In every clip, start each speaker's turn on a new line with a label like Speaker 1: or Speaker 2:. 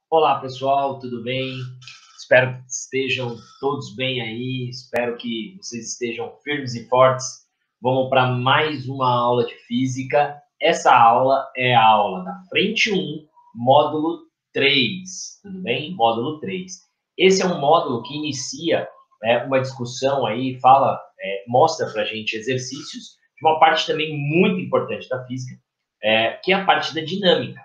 Speaker 1: Olá, pessoal, tudo bem? Espero que estejam todos bem aí, espero que vocês estejam firmes e fortes. Vamos para mais uma aula de física. Essa aula é a aula da frente 1, módulo 3, tudo bem? Módulo 3. Esse é um módulo que inicia uma discussão aí, mostra para a gente exercícios de uma parte também muito importante da física, que é a parte da dinâmica.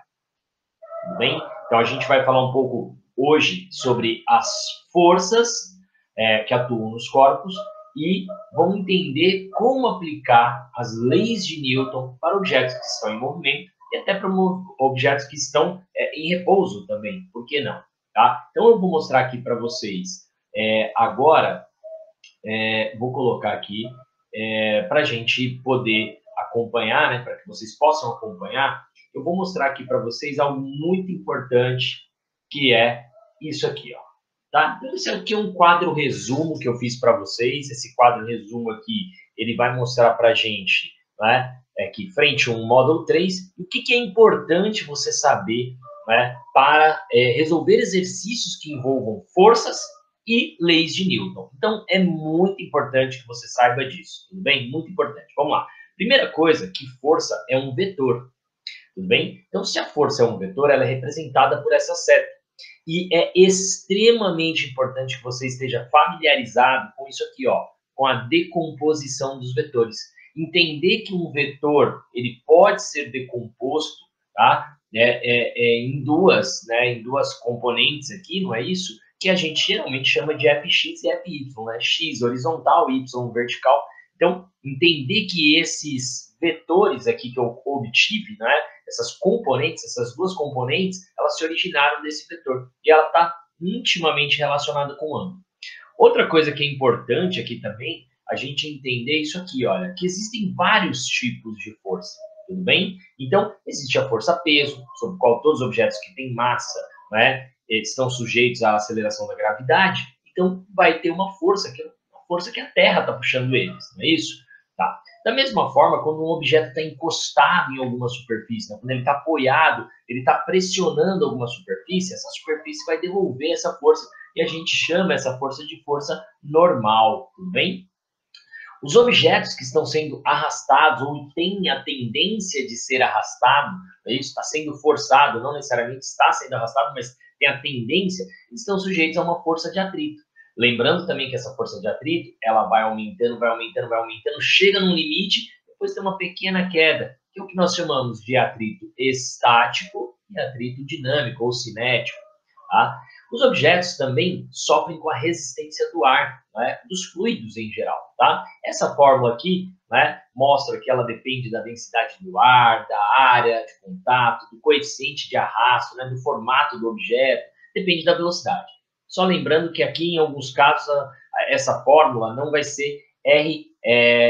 Speaker 1: Tudo bem? Então, a gente vai falar um pouco hoje sobre as forças que atuam nos corpos e vamos entender como aplicar as leis de Newton para objetos que estão em movimento e até para objetos que estão em repouso também, por que não? Tá? Então, eu vou mostrar aqui para vocês agora, vou colocar aqui para a gente poder acompanhar, né, para que vocês possam acompanhar. Eu vou mostrar aqui para vocês algo muito importante, que é isso aqui, ó. Tá? Então, esse aqui é um quadro resumo que eu fiz para vocês. Esse quadro resumo aqui, ele vai mostrar para a gente, né, que frente 1, módulo 3, o que é importante você saber, né, para resolver exercícios que envolvam forças e leis de Newton. Então, é muito importante que você saiba disso, tudo bem? Muito importante. Vamos lá. Primeira coisa, que força é um vetor, tudo bem? Então, se a força é um vetor, ela é representada por essa seta. E é extremamente importante que você esteja familiarizado com isso aqui, ó, com a decomposição dos vetores. Entender que um vetor ele pode ser decomposto, tá? Em duas componentes aqui, não é isso? Que a gente geralmente chama de fx e fy, né? X horizontal, y vertical. Então, entender que esses vetores aqui que eu obtive, né? Essas componentes, essas duas componentes, elas se originaram desse vetor. E ela está intimamente relacionada com o ângulo. Outra coisa que é importante aqui também, a gente entender isso aqui, olha, que existem vários tipos de força, tudo bem? Então, existe a força-peso, sobre a qual todos os objetos que têm massa, né, estão sujeitos à aceleração da gravidade. Então, vai ter uma força que a Terra está puxando eles, não é isso? Tá. Da mesma forma, quando um objeto está encostado em alguma superfície, né, quando ele está apoiado, ele está pressionando alguma superfície, essa superfície vai devolver essa força e a gente chama essa força de força normal, tudo bem? Os objetos que estão sendo arrastados ou têm a tendência de ser arrastado, isso está sendo forçado, não necessariamente está sendo arrastado, mas tem a tendência, estão sujeitos a uma força de atrito. Lembrando também que essa força de atrito, ela vai aumentando, vai aumentando, vai aumentando, chega num limite, depois tem uma pequena queda, que é o que nós chamamos de atrito estático e atrito dinâmico ou cinético. Tá? Os objetos também sofrem com a resistência do ar, né, dos fluidos em geral. Tá? Essa fórmula aqui, né, mostra que ela depende da densidade do ar, da área de contato, do coeficiente de arrasto, né, do formato do objeto, depende da velocidade. Só lembrando que aqui, em alguns casos, essa fórmula não vai ser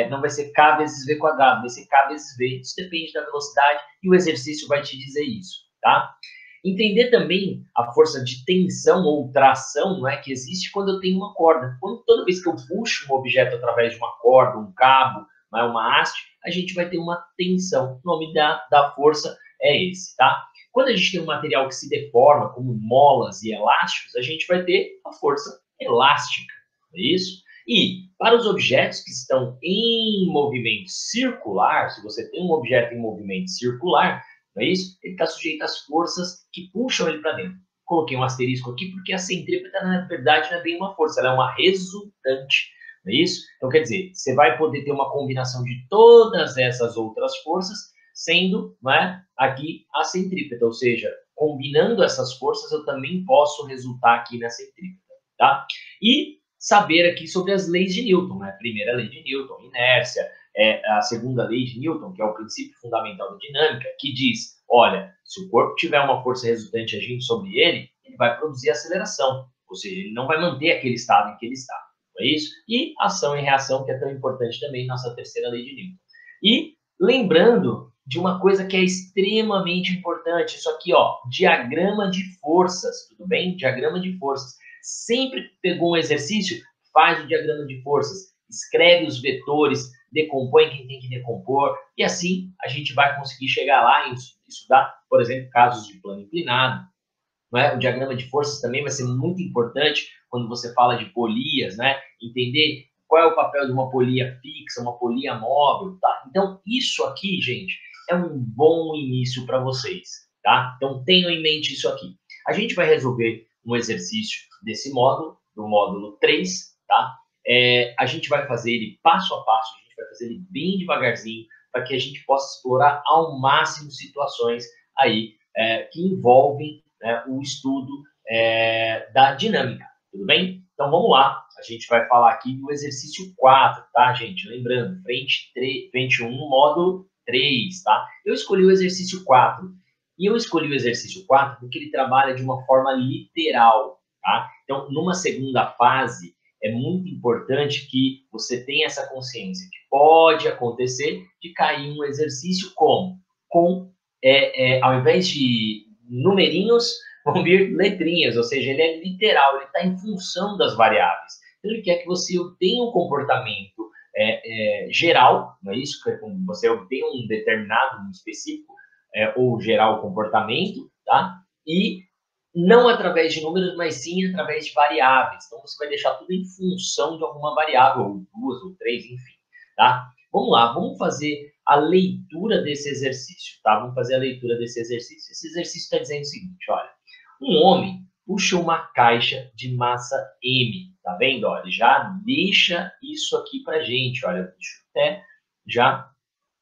Speaker 1: não vai ser K vezes V quadrado, vai ser K vezes V. Isso depende da velocidade e o exercício vai te dizer isso. Tá? Entender também a força de tensão ou tração, não é, que existe quando eu tenho uma corda. Toda vez que eu puxo um objeto através de uma corda, um cabo, uma haste, a gente vai ter uma tensão. O nome da força é esse, tá? Quando a gente tem um material que se deforma, como molas e elásticos, a gente vai ter a força elástica, é isso? E para os objetos que estão em movimento circular, se você tem um objeto em movimento circular, não é isso? Ele está sujeito às forças que puxam ele para dentro. Coloquei um asterisco aqui porque a centrípeta, na verdade, não é bem uma força, ela é uma resultante, não é isso? Então, quer dizer, você vai poder ter uma combinação de todas essas outras forças, sendo, não é, aqui a centrípeta, ou seja, combinando essas forças, eu também posso resultar aqui na centrípeta, tá? E saber aqui sobre as leis de Newton, né? A primeira lei de Newton, inércia, a segunda lei de Newton, que é o princípio fundamental da dinâmica, que diz, olha, se o corpo tiver uma força resultante agindo sobre ele, ele vai produzir aceleração, ou seja, ele não vai manter aquele estado em que ele está, não é isso? E ação e reação, que é tão importante também, nossa terceira lei de Newton. E lembrando de uma coisa que é extremamente importante, isso aqui, ó, diagrama de forças, tudo bem? Diagrama de forças. Sempre que pegou um exercício, faz o diagrama de forças, escreve os vetores, decompõe quem tem que decompor, e assim a gente vai conseguir chegar lá e estudar, por exemplo, casos de plano inclinado, né? O diagrama de forças também vai ser muito importante quando você fala de polias, né? Entender qual é o papel de uma polia fixa, uma polia móvel, tá? Então, isso aqui, gente, é um bom início para vocês, tá? Então, tenham em mente isso aqui. A gente vai resolver um exercício desse módulo, do módulo 3, tá? A gente vai fazer ele passo a passo, a gente vai fazer ele bem devagarzinho, para que a gente possa explorar ao máximo situações aí que envolvem, né, o estudo da dinâmica, tudo bem? Então vamos lá, a gente vai falar aqui do exercício 4, tá, gente? Lembrando, frente 1, módulo 3, tá? Eu escolhi o exercício 4, e eu escolhi o exercício 4 porque ele trabalha de uma forma literal, tá? Então, numa segunda fase, é muito importante que você tenha essa consciência que pode acontecer de cair um exercício como? Ao invés de numerinhos, vão vir letrinhas, ou seja, ele é literal, ele está em função das variáveis. Então, ele quer que você tenha um comportamento geral, não é isso? Que você obtenha um determinado, um específico, ou geral comportamento, tá? E não através de números, mas sim através de variáveis. Então, você vai deixar tudo em função de alguma variável, ou duas, ou três, enfim, tá? Vamos lá, vamos fazer a leitura desse exercício, tá? Vamos fazer a leitura desse exercício. Esse exercício está dizendo o seguinte, olha, um homem puxa uma caixa de massa M, tá vendo? Olha, já deixa isso aqui pra gente, olha, deixa eu até já,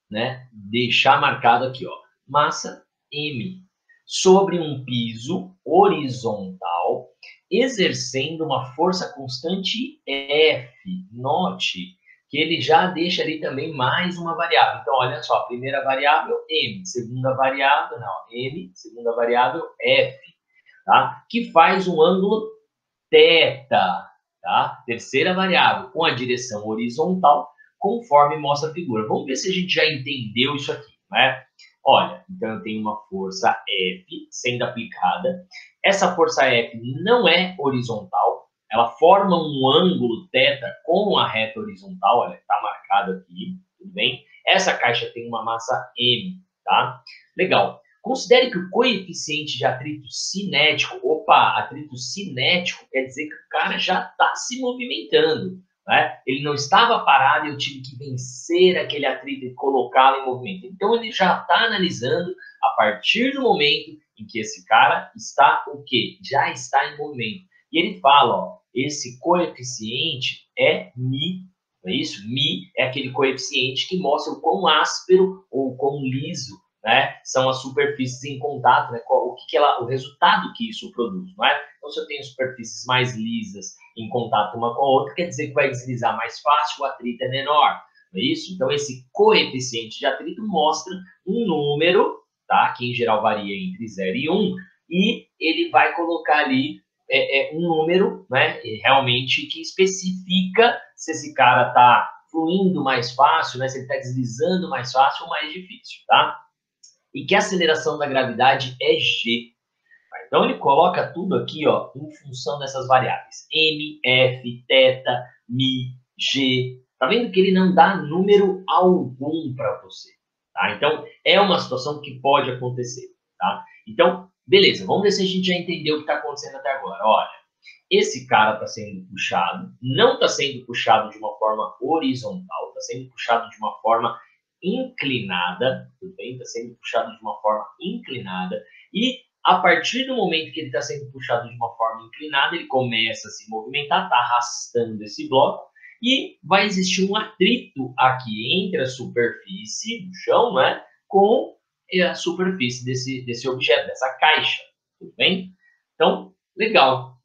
Speaker 1: né, deixar marcado aqui, ó, massa M, sobre um piso horizontal, exercendo uma força constante F. Note que ele já deixa ali também mais uma variável. Então, olha só, primeira variável, M, segunda variável, não, M, segunda variável, F, tá? Que faz um ângulo θ, tá? Terceira variável, com a direção horizontal, conforme mostra a figura. Vamos ver se a gente já entendeu isso aqui, né? Olha, então eu tenho uma força F sendo aplicada. Essa força F não é horizontal, ela forma um ângulo θ com a reta horizontal, olha, está marcado aqui, tudo bem? Essa caixa tem uma massa M, tá? Legal. Considere que o coeficiente de atrito cinético, atrito cinético quer dizer que o cara já está se movimentando, né? Ele não estava parado e eu tive que vencer aquele atrito e colocá-lo em movimento. Então ele já está analisando a partir do momento em que esse cara está o quê? Já está em movimento. E ele fala, ó, esse coeficiente é μ, não é isso? μ é aquele coeficiente que mostra o quão áspero ou o quão liso, né, são as superfícies em contato, né, o resultado que isso produz, não é? Então, se eu tenho superfícies mais lisas em contato uma com a outra, quer dizer que vai deslizar mais fácil, o atrito é menor, não é isso? Então, esse coeficiente de atrito mostra um número, tá, que em geral varia entre 0 e 1, e ele vai colocar ali um número, né, realmente que especifica se esse cara está fluindo mais fácil, né, se ele está deslizando mais fácil ou mais difícil, tá? E que a aceleração da gravidade é g. Então ele coloca tudo aqui, ó, em função dessas variáveis: m, f, θ, μ, g. Tá vendo que ele não dá número algum para você, tá? Então é uma situação que pode acontecer, tá? Então, beleza, vamos ver se a gente já entendeu o que está acontecendo até agora. Olha, esse cara está sendo puxado, não está sendo puxado de uma forma horizontal, está sendo puxado de uma forma inclinada, tudo bem? Está sendo puxado de uma forma inclinada, e a partir do momento que ele está sendo puxado de uma forma inclinada, ele começa a se movimentar, está arrastando esse bloco, e vai existir um atrito aqui entre a superfície do chão, né, com a superfície desse objeto, dessa caixa, tudo bem? Então, legal.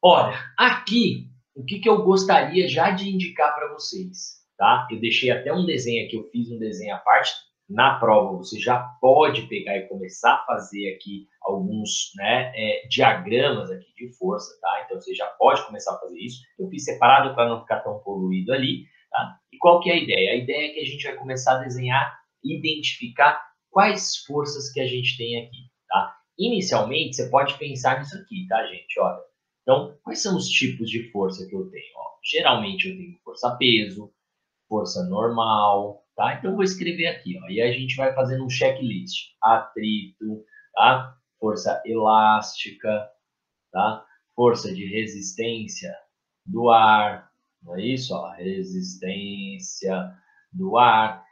Speaker 1: Olha, aqui, o que eu gostaria já de indicar para vocês, tá? Eu deixei até um desenho aqui, eu fiz um desenho à parte. Na prova, você já pode pegar e começar a fazer aqui alguns, né, diagramas aqui de força, tá? Então, você já pode começar a fazer isso. Eu fiz separado para não ficar tão poluído ali, tá? E qual que é a ideia? A ideia é que a gente vai começar a desenhar e identificar quais forças que a gente tem aqui, tá? Inicialmente, você pode pensar nisso aqui, tá, gente? Olha, então, quais são os tipos de força que eu tenho? Ó, geralmente eu tenho força-peso, força normal, tá? Então, eu vou escrever aqui, ó, e a gente vai fazendo um checklist. Atrito, tá? força elástica, tá? Força de resistência do ar, não é isso? Ó, resistência do ar.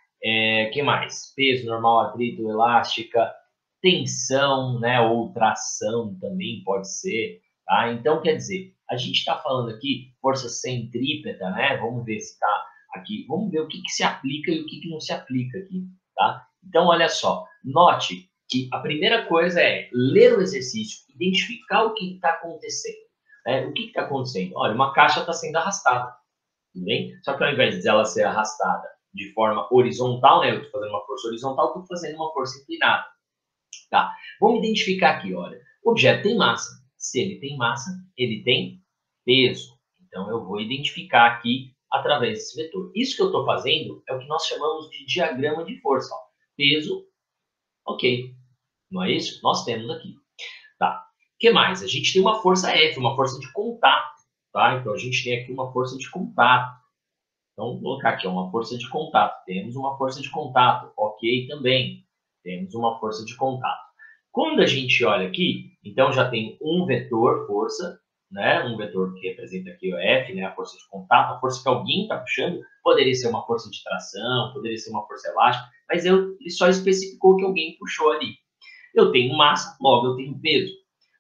Speaker 1: Que mais? Peso normal, atrito, elástica, tensão, né? Ou tração também pode ser, tá? Então, quer dizer, a gente está falando aqui força centrípeta, né? Vamos ver se está aqui. Vamos ver o que se aplica e o que não se aplica aqui, tá? Então, olha só. Note que a primeira coisa é ler o exercício, identificar o que está acontecendo. Né? O que está acontecendo? Olha, uma caixa está sendo arrastada, tudo bem? Só que ao invés de ela ser arrastada de forma horizontal, né? Eu estou fazendo uma força horizontal, estou fazendo uma força inclinada. Tá? Vamos identificar aqui, olha. O objeto tem massa. Se ele tem massa, ele tem peso. Então, eu vou identificar aqui através desse vetor. Isso que eu estou fazendo é o que nós chamamos de diagrama de força. Ó. Peso, ok. Não é isso? Nós temos aqui. Tá. O que mais? A gente tem uma força F, uma força de contato. Tá? Então, a gente tem aqui uma força de contato. Então, vou colocar aqui uma força de contato. Temos uma força de contato. Ok também. Temos uma força de contato. Quando a gente olha aqui, então já tem um vetor força, né? Um vetor que representa aqui o F, né? A força de contato, a força que alguém está puxando. Poderia ser uma força de tração, poderia ser uma força elástica, mas ele só especificou que alguém puxou ali. Eu tenho massa, logo eu tenho peso.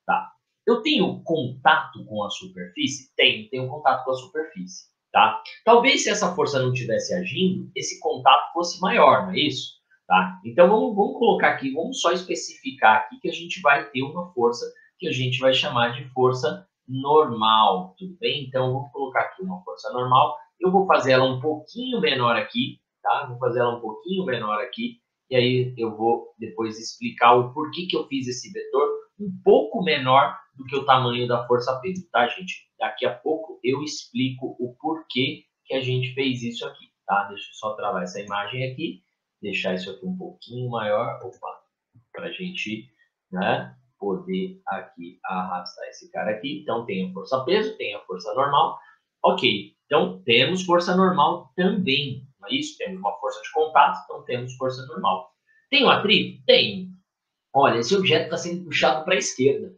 Speaker 1: Tá? Eu tenho contato com a superfície? Tenho contato com a superfície. Tá? Talvez se essa força não estivesse agindo, esse contato fosse maior, não é isso? Tá? Então vamos colocar aqui, vamos só especificar aqui que a gente vai ter uma força que a gente vai chamar de força normal, tudo bem? Então vou colocar aqui uma força normal, eu vou fazer ela um pouquinho menor aqui, tá? Vou fazer ela um pouquinho menor aqui, e aí eu vou depois explicar o porquê que eu fiz esse vetor um pouco menor do que o tamanho da força peso, tá, gente? Daqui a pouco eu explico o porquê que a gente fez isso aqui, tá? Deixa eu só travar essa imagem aqui, deixar isso aqui um pouquinho maior, opa, para a gente, né, poder aqui arrastar esse cara aqui. Então, tem a força peso, tem a força normal. Ok, então temos força normal também, não é isso? Temos uma força de contato, então temos força normal. Tem o atrito? Tem. Olha, esse objeto está sendo puxado para a esquerda.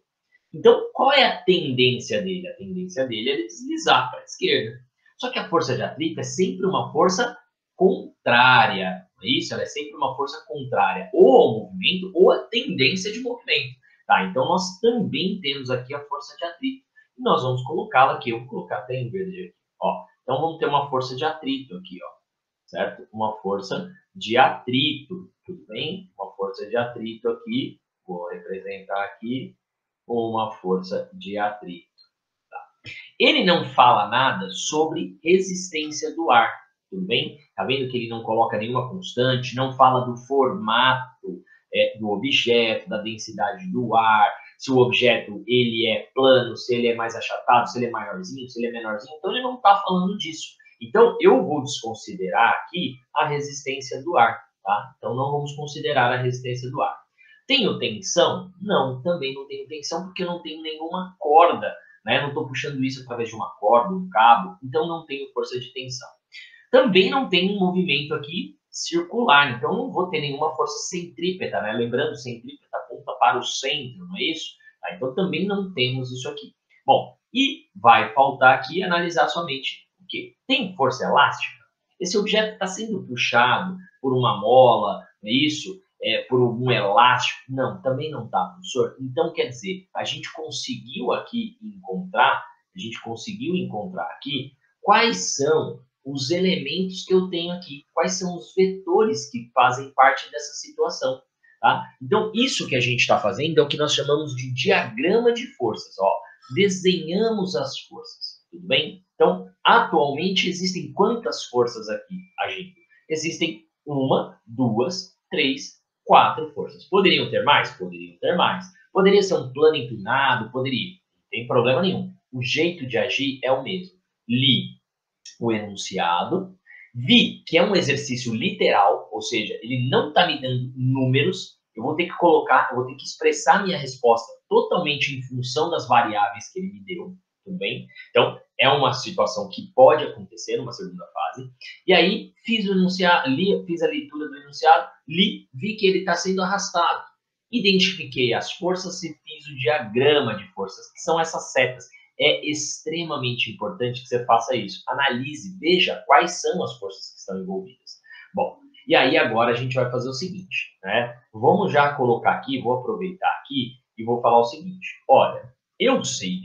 Speaker 1: Então, qual é a tendência dele? A tendência dele é ele deslizar para a esquerda. Só que a força de atrito é sempre uma força contrária, não é isso? Ela é sempre uma força contrária, ou ao movimento, ou à tendência de movimento. Tá? Então, nós também temos aqui a força de atrito. E nós vamos colocá-la aqui. Eu vou colocar até em verde aqui. Ó. Então, vamos ter uma força de atrito aqui, ó. Certo? Uma força de atrito, tudo bem? Uma força de atrito aqui. Vou representar aqui uma força de atrito. Tá? Ele não fala nada sobre resistência do ar, tudo bem? Tá vendo que ele não coloca nenhuma constante, não fala do formato do objeto, da densidade do ar, se o objeto ele é plano, se ele é mais achatado, se ele é maiorzinho, se ele é menorzinho. Então, ele não está falando disso. Então, eu vou desconsiderar aqui a resistência do ar, tá? Então, não vamos considerar a resistência do ar. Tenho tensão? Não, também não tenho tensão porque eu não tenho nenhuma corda, né? Não estou puxando isso através de uma corda, um cabo, então não tenho força de tensão. Também não tenho um movimento aqui circular, então não vou ter nenhuma força centrípeta, né? Lembrando, centrípeta aponta para o centro, não é isso? Tá? Então também não temos isso aqui. Bom, e vai faltar aqui analisar somente o quê? Tem força elástica? Esse objeto está sendo puxado por uma mola, não é isso? Por um elástico? Não, também não está, professor. Então, quer dizer, a gente conseguiu encontrar aqui quais são os elementos que eu tenho aqui, quais são os vetores que fazem parte dessa situação. Tá? Então, isso que a gente está fazendo é o que nós chamamos de diagrama de forças. Ó. Desenhamos as forças, tudo bem? Então, atualmente existem quantas forças aqui agindo? Existem uma, duas, três, quatro forças. Poderiam ter mais? Poderiam ter mais. Poderia ser um plano inclinado? Poderia. Não tem problema nenhum. O jeito de agir é o mesmo. Li o enunciado, vi que é um exercício literal, ou seja, ele não está me dando números, eu vou ter que expressar minha resposta totalmente em função das variáveis que ele me deu, tudo bem? Então, é uma situação que pode acontecer numa segunda fase. E aí, fiz a leitura do enunciado, vi que ele está sendo arrastado. Identifiquei as forças e fiz o diagrama de forças, que são essas setas. É extremamente importante que você faça isso. Analise, veja quais são as forças que estão envolvidas. Bom, e aí agora a gente vai fazer o seguinte, né? Vamos já colocar aqui, vou aproveitar aqui e vou falar o seguinte. Olha, eu sei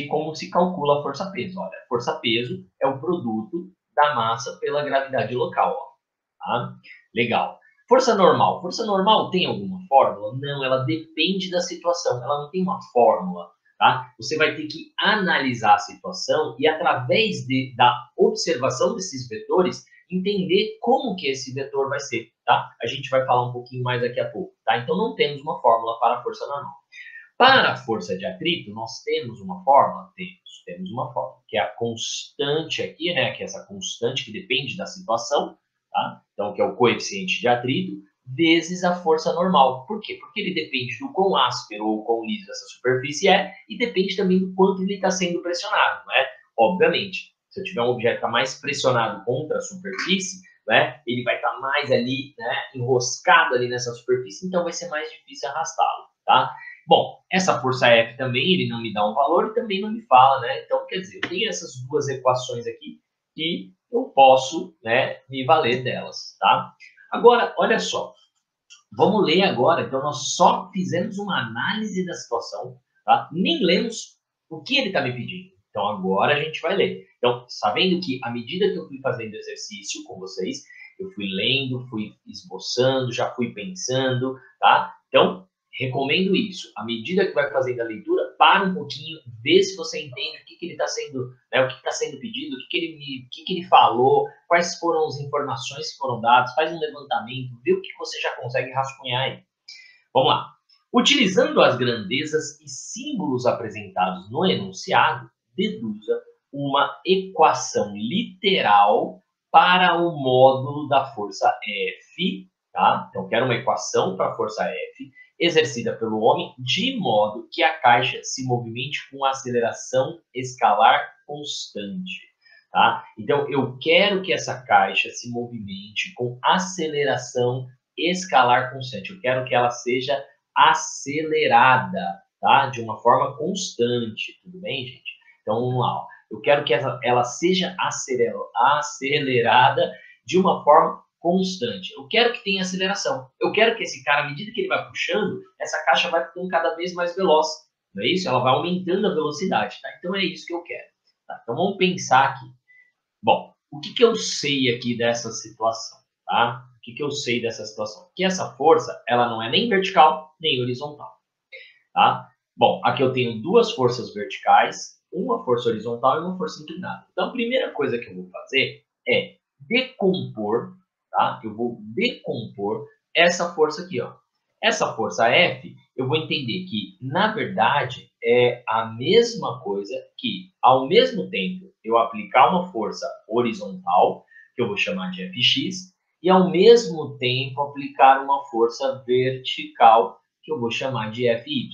Speaker 1: como se calcula a força-peso. Olha, força-peso é o produto da massa pela gravidade local. Ó, tá? Legal. Força normal. Força normal tem alguma fórmula? Não, ela depende da situação. Ela não tem uma fórmula. Tá? Você vai ter que analisar a situação e, através da observação desses vetores, entender como que esse vetor vai ser. Tá? A gente vai falar um pouquinho mais daqui a pouco. Tá? Então, não temos uma fórmula para a força normal. Para a força de atrito, nós temos uma fórmula? Temos uma fórmula, que é a constante aqui, né? Que é essa constante que depende da situação, tá? Então, que é o coeficiente de atrito, vezes a força normal. Por quê? Porque ele depende do quão áspero ou quão liso essa superfície é e depende também do quanto ele está sendo pressionado, né? Obviamente, se eu tiver um objeto que está mais pressionado contra a superfície, né? Ele vai estar mais ali, né? Enroscado ali nessa superfície, então vai ser mais difícil arrastá-lo, tá? Bom, essa força F também, ele não me dá um valor e também não me fala, né? Então, quer dizer, eu tenho essas duas equações aqui que eu posso, né, me valer delas, tá? Agora, olha só, vamos ler agora. Então, nós só fizemos uma análise da situação, tá? Nem lemos o que ele está me pedindo. Então, agora a gente vai ler. Então, sabendo que, à medida que eu fui fazendo exercício com vocês, eu fui lendo, fui esboçando, já fui pensando, tá? Então, recomendo isso. À medida que vai fazendo a leitura, para um pouquinho, vê se você entende o que ele está sendo, né, o que está sendo pedido, o que ele falou, quais foram as informações que foram dadas, faz um levantamento, vê o que você já consegue rascunhar aí. Vamos lá. Utilizando as grandezas e símbolos apresentados no enunciado, deduza uma equação literal para o módulo da força F, tá? Então, quero uma equação para a força F, exercida pelo homem, de modo que a caixa se movimente com aceleração escalar constante. Tá? Então, eu quero que essa caixa se movimente com aceleração escalar constante. Eu quero que ela seja acelerada, tá? De uma forma constante, tudo bem, gente? Então, vamos lá. Ó. Eu quero que ela seja acelerada de uma forma constante. Eu quero que tenha aceleração. Eu quero que esse cara, à medida que ele vai puxando, essa caixa vai ficando cada vez mais veloz. Não é isso? Ela vai aumentando a velocidade, tá? Então, é isso que eu quero. Tá? Então, vamos pensar aqui. Bom, o que eu sei aqui dessa situação, tá? O que eu sei dessa situação? Que essa força, ela não é nem vertical, nem horizontal, tá? Bom, aqui eu tenho duas forças verticais, uma força horizontal e uma força inclinada. Então, a primeira coisa que eu vou fazer é decompor, tá? Eu vou decompor essa força aqui, ó. Essa força F, eu vou entender que, na verdade, é a mesma coisa que, ao mesmo tempo, eu aplicar uma força horizontal, que eu vou chamar de Fx, e, ao mesmo tempo, aplicar uma força vertical, que eu vou chamar de Fy.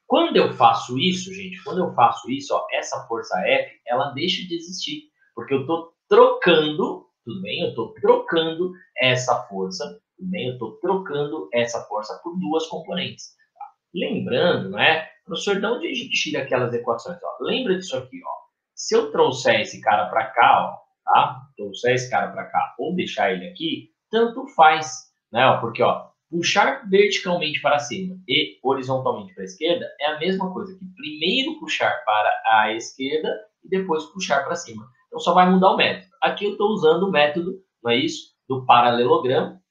Speaker 1: Quando eu faço isso, gente, quando eu faço isso, ó, essa força F, ela deixa de existir, porque eu estou trocando, tudo bem? Eu estou trocando essa força, tudo bem? Eu estou trocando essa força por duas componentes. Tá? Lembrando, né? Professor, de onde a gente tira aquelas equações? Ó? Lembra disso aqui, ó. Se eu trouxer esse cara para cá, ó, tá? Trouxer esse cara para cá ou deixar ele aqui, tanto faz, né? Ó, porque, ó, puxar verticalmente para cima e horizontalmente para a esquerda é a mesma coisa que primeiro puxar para a esquerda e depois puxar para cima. Então, só vai mudar o método. Aqui eu estou usando o método, não é isso? Do paralelogramo.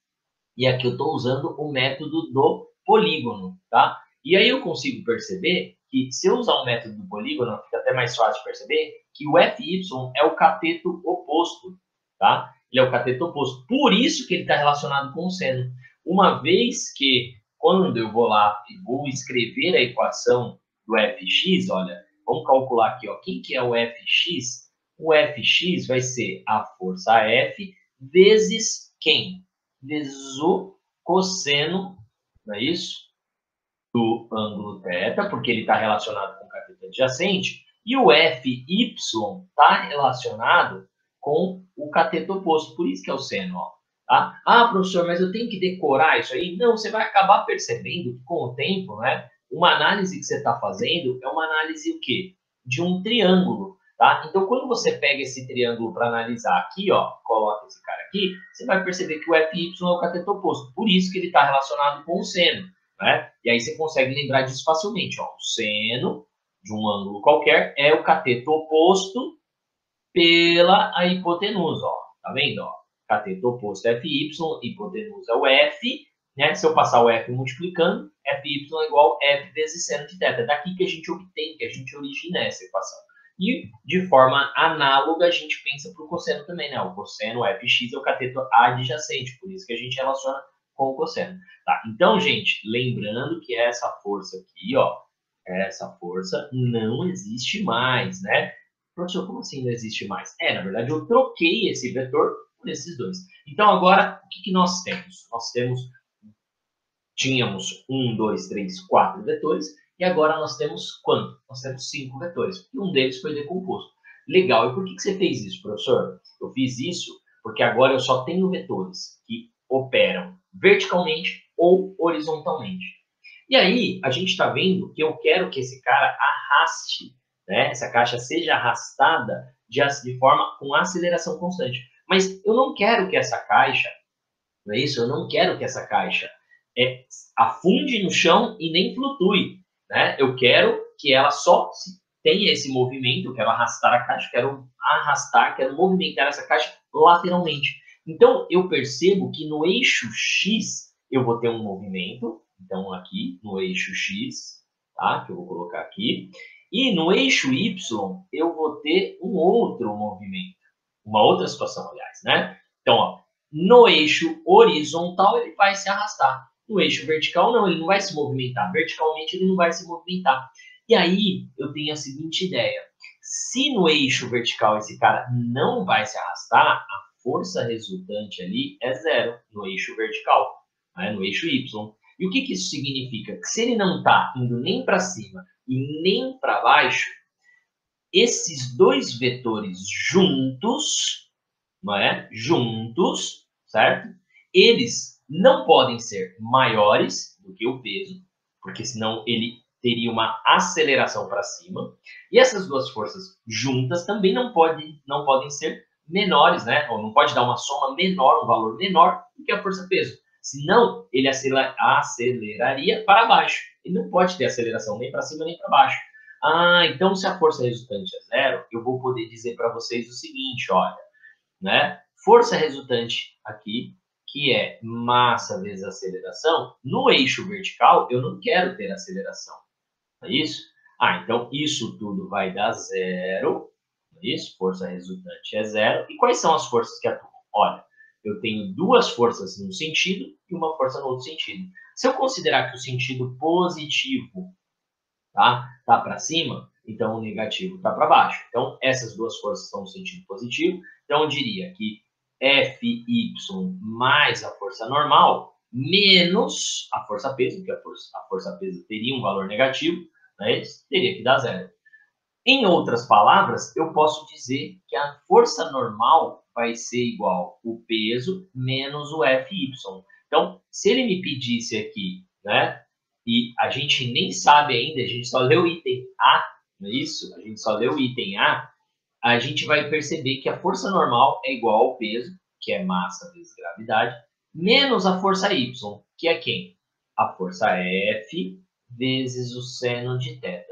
Speaker 1: E aqui eu estou usando o método do polígono, tá? E aí eu consigo perceber que se eu usar o método do polígono, fica até mais fácil de perceber que o Fy é o cateto oposto, tá? Ele é o cateto oposto. Por isso que ele está relacionado com o seno. Uma vez que, quando eu vou lá e vou escrever a equação do Fx, olha, vamos calcular aqui, ó, quem que é o Fx? O Fx vai ser a força F vezes quem? Vezes o cosseno, não é isso? Do ângulo θ, porque ele está relacionado com o cateto adjacente, e o Fy está relacionado com o cateto oposto, por isso que é o seno. Ó. Tá? Ah, professor, mas eu tenho que decorar isso aí? Não, você vai acabar percebendo que com o tempo, né, uma análise que você está fazendo é uma análise o quê? De um triângulo, tá? Então, quando você pega esse triângulo para analisar aqui, ó, coloca esse cara aqui, você vai perceber que o FY é o cateto oposto. Por isso que ele está relacionado com o seno, né? E aí você consegue lembrar disso facilmente, ó. O seno de um ângulo qualquer é o cateto oposto pela a hipotenusa, ó. Tá vendo, ó? Cateto oposto é FY, hipotenusa é o F, né? Se eu passar o F multiplicando, FY é igual a F vezes seno de θ. É daqui que a gente obtém, que a gente origina essa equação. E, de forma análoga, a gente pensa para o cosseno também, né? O cosseno, o fx, é o cateto adjacente, por isso que a gente relaciona com o cosseno. Tá? Então, gente, lembrando que essa força aqui, ó, essa força não existe mais, né? Professor, como assim não existe mais? Na verdade, eu troquei esse vetor por esses dois. Então, agora, o que nós temos? Tínhamos 1, 2, 3, 4 vetores, e agora nós temos quanto? Nós temos 5 vetores, porque um deles foi decomposto. Legal, e por que você fez isso, professor? Eu fiz isso porque agora eu só tenho vetores que operam verticalmente ou horizontalmente. E aí, a gente está vendo que eu quero que esse cara arraste, né? Essa caixa seja arrastada de forma com aceleração constante. Mas eu não quero que essa caixa, não é isso? Eu não quero que essa caixa afunde no chão e nem flutue, né? Eu quero que ela só tenha esse movimento, eu quero arrastar a caixa, quero movimentar essa caixa lateralmente. Então, eu percebo que no eixo X eu vou ter um movimento, então aqui no eixo X, tá? Que eu vou colocar aqui, e no eixo Y eu vou ter um outro movimento, uma outra situação, aliás, né? Então, ó, no eixo horizontal ele vai se arrastar. No eixo vertical, não, ele não vai se movimentar. Verticalmente, ele não vai se movimentar. E aí, eu tenho a seguinte ideia. Se no eixo vertical esse cara não vai se arrastar, a força resultante ali é zero no eixo vertical, né, no eixo Y. E o que isso significa? Que se ele não está indo nem para cima e nem para baixo, esses dois vetores juntos, não é? Juntos, certo? Eles não podem ser maiores do que o peso, porque senão ele teria uma aceleração para cima. E essas duas forças juntas também não podem ser menores, né? Ou não pode dar uma soma menor, um valor menor do que a força peso. Senão, ele aceleraria para baixo. Ele não pode ter aceleração nem para cima nem para baixo. Ah, então se a força resultante é zero, eu vou poder dizer para vocês o seguinte, olha, né? Força resultante aqui, que é massa vezes aceleração, no eixo vertical eu não quero ter aceleração, não é isso? Ah, então isso tudo vai dar zero, não é isso? Força resultante é zero. E quais são as forças que atuam? Olha, eu tenho duas forças num sentido e uma força no outro sentido. Se eu considerar que o sentido positivo tá para cima, então o negativo está para baixo. Então, essas duas forças estão no sentido positivo. Então, eu diria que Fy mais a força normal menos a força peso, porque a força peso teria um valor negativo, né? Isso teria que dar zero. Em outras palavras, eu posso dizer que a força normal vai ser igual o peso menos o Fy. Então, se ele me pedisse aqui, né, e a gente nem sabe ainda, a gente só leu o item A, não é isso? A gente só leu o item a gente vai perceber que a força normal é igual ao peso, que é massa vezes gravidade, menos a força Y, que é quem? A força F vezes o seno de θ.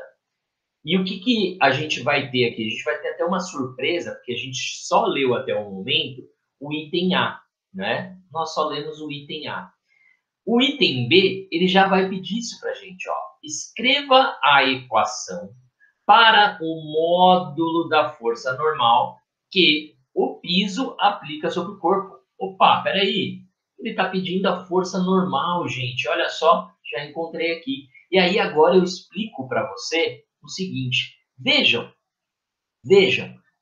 Speaker 1: E o que a gente vai ter aqui? A gente vai ter até uma surpresa, porque a gente só leu até o momento o item A, né? Nós só lemos o item A. O item B, ele já vai pedir isso para a gente, ó. Escreva a equação para o módulo da força normal que o piso aplica sobre o corpo. Opa, peraí. Ele está pedindo a força normal, gente. Olha só, já encontrei aqui. E aí agora eu explico para você o seguinte. Vejam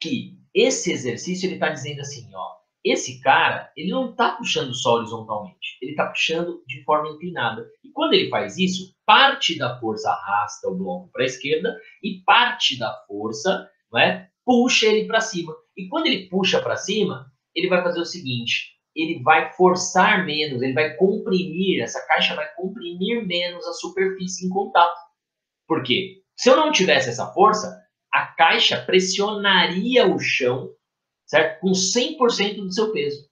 Speaker 1: que esse exercício ele está dizendo assim, ó. Esse cara, ele não está puxando só horizontalmente, ele está puxando de forma inclinada. E quando ele faz isso, parte da força arrasta o bloco para a esquerda e parte da força, não é, puxa ele para cima. E quando ele puxa para cima, ele vai fazer o seguinte, ele vai forçar menos, ele vai comprimir, essa caixa vai comprimir menos a superfície em contato. Por quê? Se eu não tivesse essa força, a caixa pressionaria o chão, certo? Com 100% do seu peso.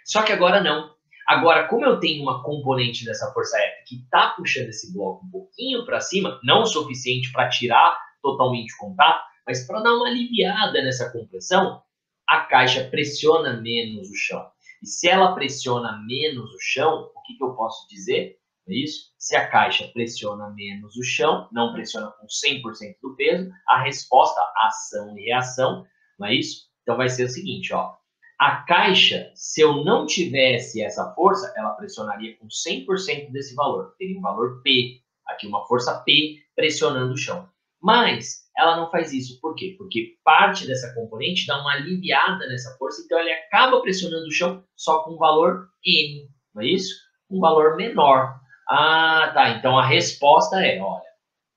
Speaker 1: Só que agora não. Agora, como eu tenho uma componente dessa força F que está puxando esse bloco um pouquinho para cima, não o suficiente para tirar totalmente o contato, mas para dar uma aliviada nessa compressão, a caixa pressiona menos o chão. E se ela pressiona menos o chão, o que eu posso dizer? É isso? Se a caixa pressiona menos o chão, não pressiona com 100% do peso, a resposta, ação e reação, não é isso? Então vai ser o seguinte, ó. A caixa, se eu não tivesse essa força, ela pressionaria com 100% desse valor. Teria um valor P, aqui uma força P pressionando o chão. Mas ela não faz isso. Por quê? Porque parte dessa componente dá uma aliviada nessa força, então ele acaba pressionando o chão só com um valor N, não é isso? Um valor menor. Ah, tá. Então a resposta é, olha,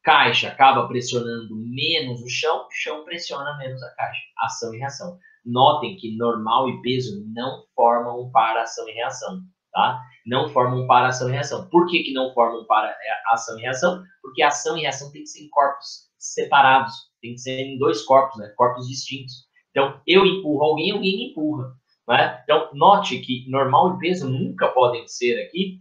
Speaker 1: caixa acaba pressionando menos o chão pressiona menos a caixa. Ação e reação. Notem que normal e peso não formam um par ação e reação, tá? Não formam um par ação e reação. Por que não formam um par ação e reação? Porque ação e reação tem que ser em corpos separados, tem que ser em dois corpos, né? Corpos distintos. Então, eu empurro alguém, alguém me empurra, né? Então, note que normal e peso nunca podem ser aqui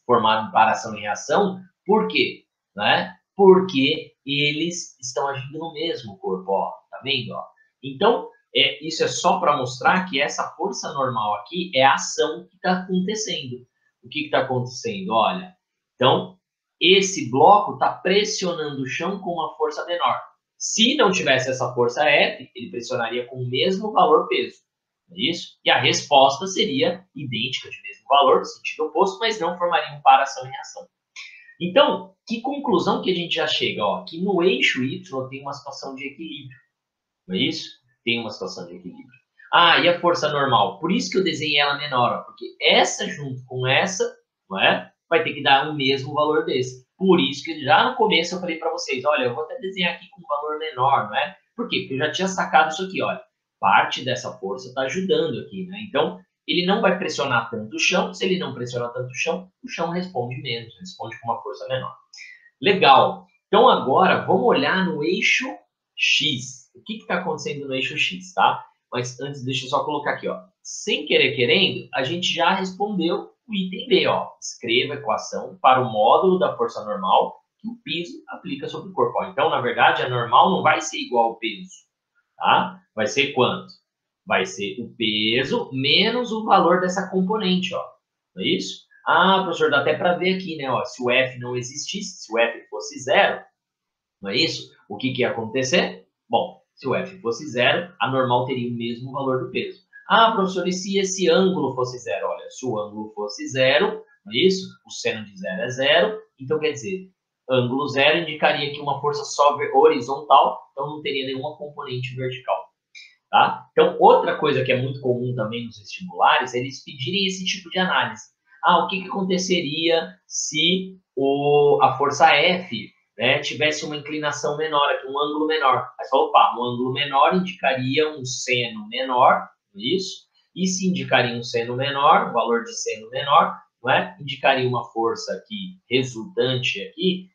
Speaker 1: formados para ação e reação. Por quê? Né? Porque eles estão agindo no mesmo corpo, ó, tá vendo? Ó? Então, isso é só para mostrar que essa força normal aqui é a ação que está acontecendo. O que está acontecendo? Olha, então, esse bloco está pressionando o chão com uma força menor. Se não tivesse essa força F, ele pressionaria com o mesmo valor peso. É isso? E a resposta seria idêntica, de mesmo valor, sentido oposto, mas não formariam par ação e reação. Então, que conclusão que a gente já chega? Ó, que no eixo Y tem uma situação de equilíbrio. Não é isso? Tem uma situação de equilíbrio. Ah, e a força normal? Por isso que eu desenhei ela menor, ó, porque essa junto com essa, não é? Vai ter que dar o mesmo valor desse. Por isso que já no começo eu falei para vocês, olha, eu vou até desenhar aqui com um valor menor, não é? Por quê? Porque eu já tinha sacado isso aqui, olha. Parte dessa força está ajudando aqui, né? Então, ele não vai pressionar tanto o chão. Se ele não pressionar tanto o chão responde menos, responde com uma força menor. Legal. Então, agora, vamos olhar no eixo X. O que está acontecendo no eixo X, tá? Mas antes, deixa eu só colocar aqui, ó. Sem querer querendo, a gente já respondeu o item B, ó. Escreva a equação para o módulo da força normal que o peso aplica sobre o corpo. Ó. Então, na verdade, a normal não vai ser igual ao peso, tá? Vai ser quanto? Vai ser o peso menos o valor dessa componente, ó. Não é isso? Ah, professor, dá até para ver aqui, né? Ó, se o F não existisse, se o F fosse zero, não é isso? O que ia acontecer? Bom, se o F fosse zero, a normal teria o mesmo valor do peso. Ah, professor, e se esse ângulo fosse zero? Olha, se o ângulo fosse zero, não é isso? O seno de zero é zero, então quer dizer, ângulo zero indicaria que uma força só horizontal, então não teria nenhuma componente vertical. Tá? Então, outra coisa que é muito comum também nos vestibulares é eles pedirem esse tipo de análise. Ah, o que aconteceria se a força F, né, tivesse uma inclinação menor, aqui, um ângulo menor? Aí fala, opa, um ângulo menor indicaria um seno menor, não é isso? E se indicaria um seno menor, um valor de seno menor, não é? Indicaria uma força aqui resultante aqui,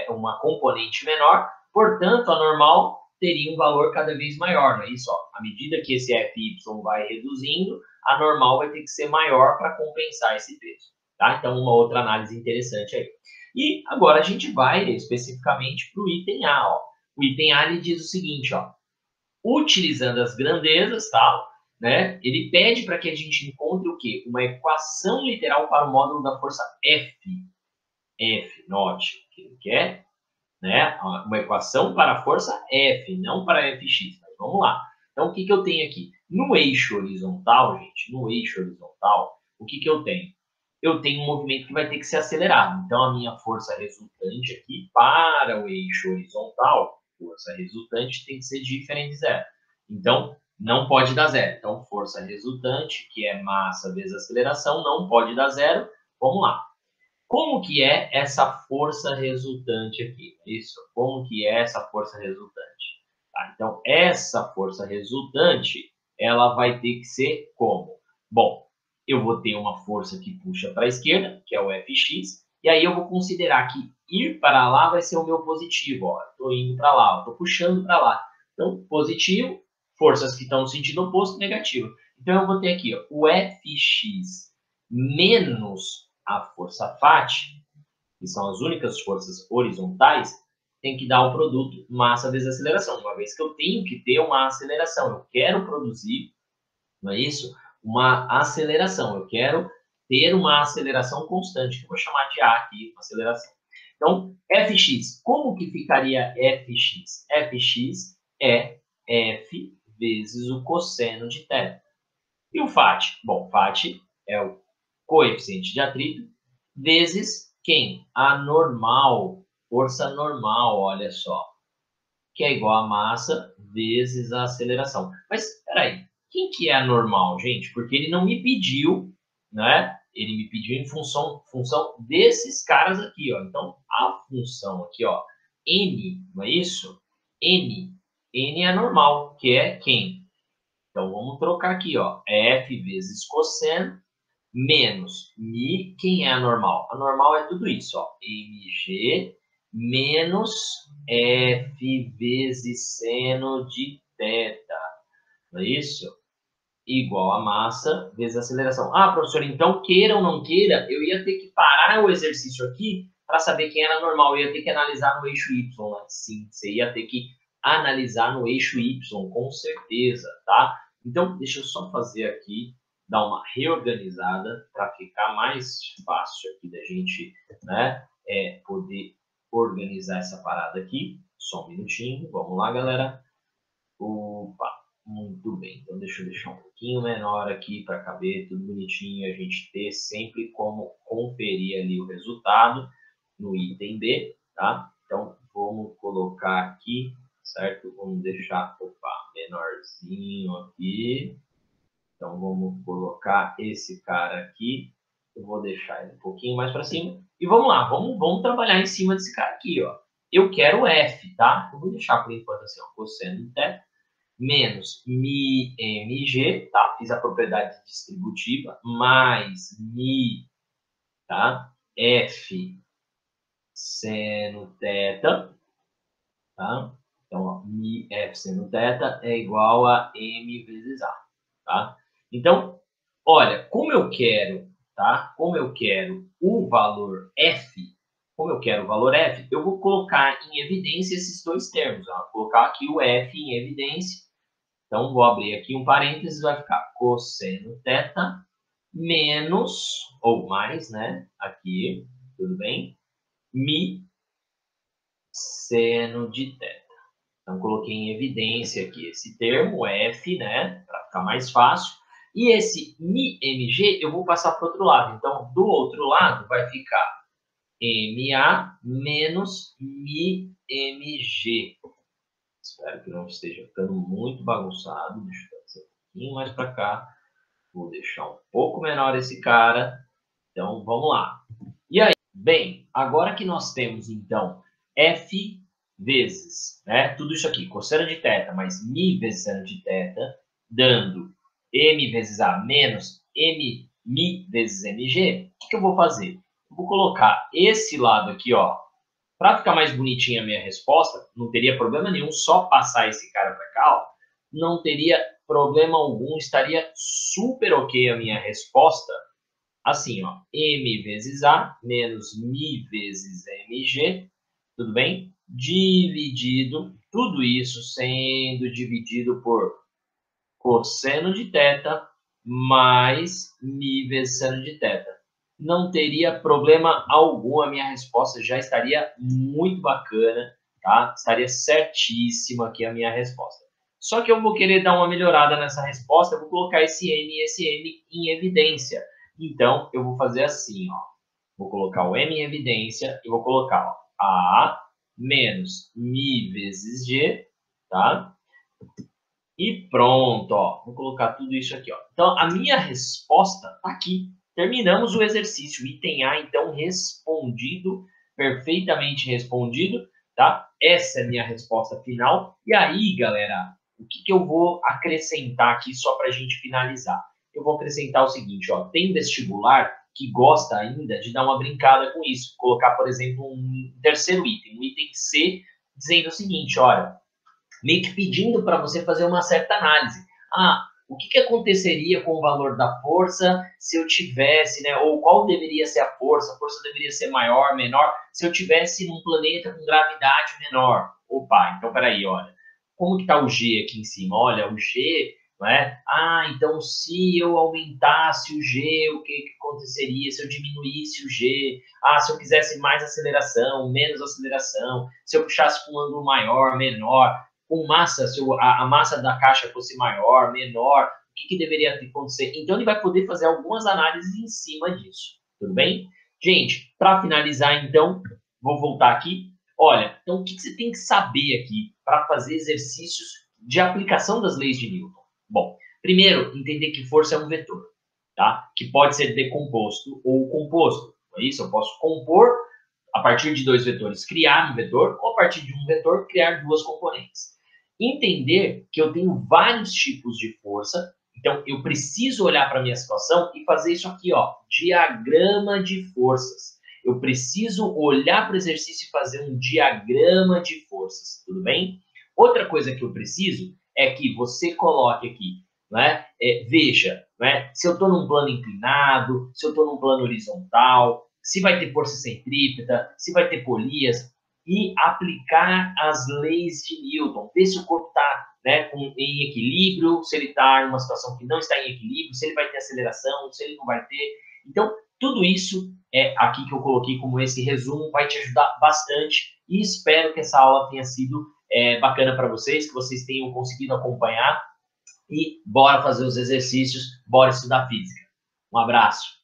Speaker 1: uma componente menor, portanto, a normal teria um valor cada vez maior, não é isso? Ó, à medida que esse FY vai reduzindo, a normal vai ter que ser maior para compensar esse peso. Tá? Então, uma outra análise interessante aí. E agora a gente vai especificamente para o item A. Ó. O item A ele diz o seguinte, ó, utilizando as grandezas, tá? Né, ele pede para que a gente encontre o quê? Uma equação literal para o módulo da força F. F, note, que ele quer, né? Uma equação para a força F, não para Fx. Mas vamos lá. Então, o que eu tenho aqui? No eixo horizontal, gente, no eixo horizontal, o que eu tenho? Eu tenho um movimento que vai ter que ser acelerado. Então, a minha força resultante aqui para o eixo horizontal, força resultante tem que ser diferente de zero. Então, não pode dar zero. Então, força resultante, que é massa vezes aceleração, não pode dar zero. Vamos lá. Como que é essa força resultante aqui? Isso, como que é essa força resultante? Tá, então, essa força resultante, ela vai ter que ser como? Bom, eu vou ter uma força que puxa para a esquerda, que é o Fx, e aí eu vou considerar que ir para lá vai ser o meu positivo. Estou indo para lá, estou puxando para lá. Então, positivo, forças que estão no sentido oposto, negativo. Então, eu vou ter aqui ó, o Fx menos a força Fat, que são as únicas forças horizontais, tem que dar o produto massa vezes aceleração, uma vez que eu tenho que ter uma aceleração. Eu quero produzir, não é isso? Uma aceleração. Eu quero ter uma aceleração constante, que eu vou chamar de A aqui, uma aceleração. Então, Fx, como que ficaria Fx? Fx é F vezes o cosseno de θ. E o Fat? Bom, Fat é o coeficiente de atrito vezes quem? A normal, força normal, olha só, que é igual a massa vezes a aceleração. Mas, espera aí, quem que é a normal, gente? Porque ele não me pediu, né? Ele me pediu em função desses caras aqui, ó. Então, a função aqui, ó, n, não é isso? N é a normal, que é quem? Então, vamos trocar aqui, ó, f vezes cosseno menos mi, quem é a normal? A normal é tudo isso, ó, mg menos f vezes seno de θ, não é isso? Igual a massa vezes a aceleração. Ah, professor, então queira ou não queira, eu ia ter que parar o exercício aqui para saber quem era normal. Eu ia ter que analisar no eixo Y, né? Sim, você ia ter que analisar no eixo Y, com certeza, tá? Então, deixa eu só fazer aqui, dar uma reorganizada para ficar mais fácil aqui da gente, né, poder organizar essa parada aqui. Só um minutinho, vamos lá, galera. Opa, muito bem. Então, deixa eu deixar um pouquinho menor aqui para caber tudo bonitinho. A gente ter sempre como conferir ali o resultado no item B, tá? Então, vamos colocar aqui, certo? Vamos deixar, opa, menorzinho aqui. Então, vamos colocar esse cara aqui. Eu vou deixar ele um pouquinho mais para cima. E vamos lá, vamos trabalhar em cima desse cara aqui, ó. Eu quero F, tá? Eu vou deixar por enquanto assim, ó, cosseno de θ menos mi mg, tá? Fiz a propriedade distributiva, mais mi, tá? F seno θ, tá? Então, ó, mi F seno θ é igual a m vezes A, tá? Então, olha, como eu quero, tá? Como eu quero o valor F, como eu quero o valor F, eu vou colocar em evidência esses dois termos, ó. Vou colocar aqui o F em evidência. Então, vou abrir aqui um parênteses, vai ficar cosseno θ menos, ou mais, né? Aqui, tudo bem? Mi seno de θ. Então, coloquei em evidência aqui esse termo, F, né? Para ficar mais fácil. E esse mi mg eu vou passar para o outro lado. Então, do outro lado vai ficar ma menos mi mg. Espero que não esteja ficando muito bagunçado. Deixa eu trazer um pouquinho mais para cá. Vou deixar um pouco menor esse cara. Então, vamos lá. E aí? Bem, agora que nós temos, então, F vezes, né? Tudo isso aqui, cosseno de θ mais mi vezes seno de θ, dando m vezes A menos m mi vezes mg, o que eu vou fazer? Eu vou colocar esse lado aqui, ó. Para ficar mais bonitinha a minha resposta, não teria problema nenhum só passar esse cara para cá, ó. Não teria problema algum, estaria super ok a minha resposta. Assim, ó, m vezes A menos mi vezes mg, tudo bem? Dividido, tudo isso sendo dividido por cosseno de θ mais mi vezes seno de θ. Não teria problema algum, a minha resposta já estaria muito bacana, tá? Estaria certíssima aqui a minha resposta. Só que eu vou querer dar uma melhorada nessa resposta, eu vou colocar esse n e esse m em evidência. Então, eu vou fazer assim, ó. Vou colocar o m em evidência e vou colocar, ó, A menos mi vezes g, tá? E pronto, ó. Vou colocar tudo isso aqui, ó. Então, a minha resposta está aqui. Terminamos o exercício. Item A, então, respondido, perfeitamente respondido, tá? Essa é a minha resposta final. E aí, galera, o que eu vou acrescentar aqui só para a gente finalizar? eu vou acrescentar o seguinte, ó, tem vestibular que gosta ainda de dar uma brincada com isso, colocar, por exemplo, um terceiro item, um item C, dizendo o seguinte, olha, meio que pedindo para você fazer uma certa análise. Ah, o que aconteceria com o valor da força se eu tivesse, né, ou qual deveria ser a força deveria ser maior, menor, se eu tivesse num planeta com gravidade menor. Opa, então peraí, olha, como que está o G aqui em cima? Olha, o G, não é? Ah, então se eu aumentasse o G, o que aconteceria se eu diminuísse o G? Ah, se eu quisesse mais aceleração, menos aceleração, se eu puxasse com um ângulo maior, menor, com massa, se a massa da caixa fosse maior, menor, o que deveria acontecer? Então, ele vai poder fazer algumas análises em cima disso, tudo bem? Gente, para finalizar, então, vou voltar aqui. Olha, então, o que você tem que saber aqui para fazer exercícios de aplicação das leis de Newton? Bom, primeiro, entender que força é um vetor, tá? Que pode ser decomposto ou composto. É isso? Eu posso compor a partir de dois vetores, criar um vetor, ou a partir de um vetor, criar duas componentes. Entender que eu tenho vários tipos de força, então eu preciso olhar para a minha situação e fazer isso aqui, ó, diagrama de forças. Eu preciso olhar para o exercício e fazer um diagrama de forças, tudo bem? Outra coisa que eu preciso é que você coloque aqui, né? Veja, né? Se eu estou num plano inclinado, se eu estou num plano horizontal, se vai ter força centrípeta, se vai ter polias, e aplicar as leis de Newton. Ver se o corpo está, né, em equilíbrio, se ele está em uma situação que não está em equilíbrio, se ele vai ter aceleração, se ele não vai ter. Então, tudo isso é aqui que eu coloquei como esse resumo, vai te ajudar bastante e espero que essa aula tenha sido bacana para vocês, que vocês tenham conseguido acompanhar e bora fazer os exercícios, bora estudar física. Um abraço!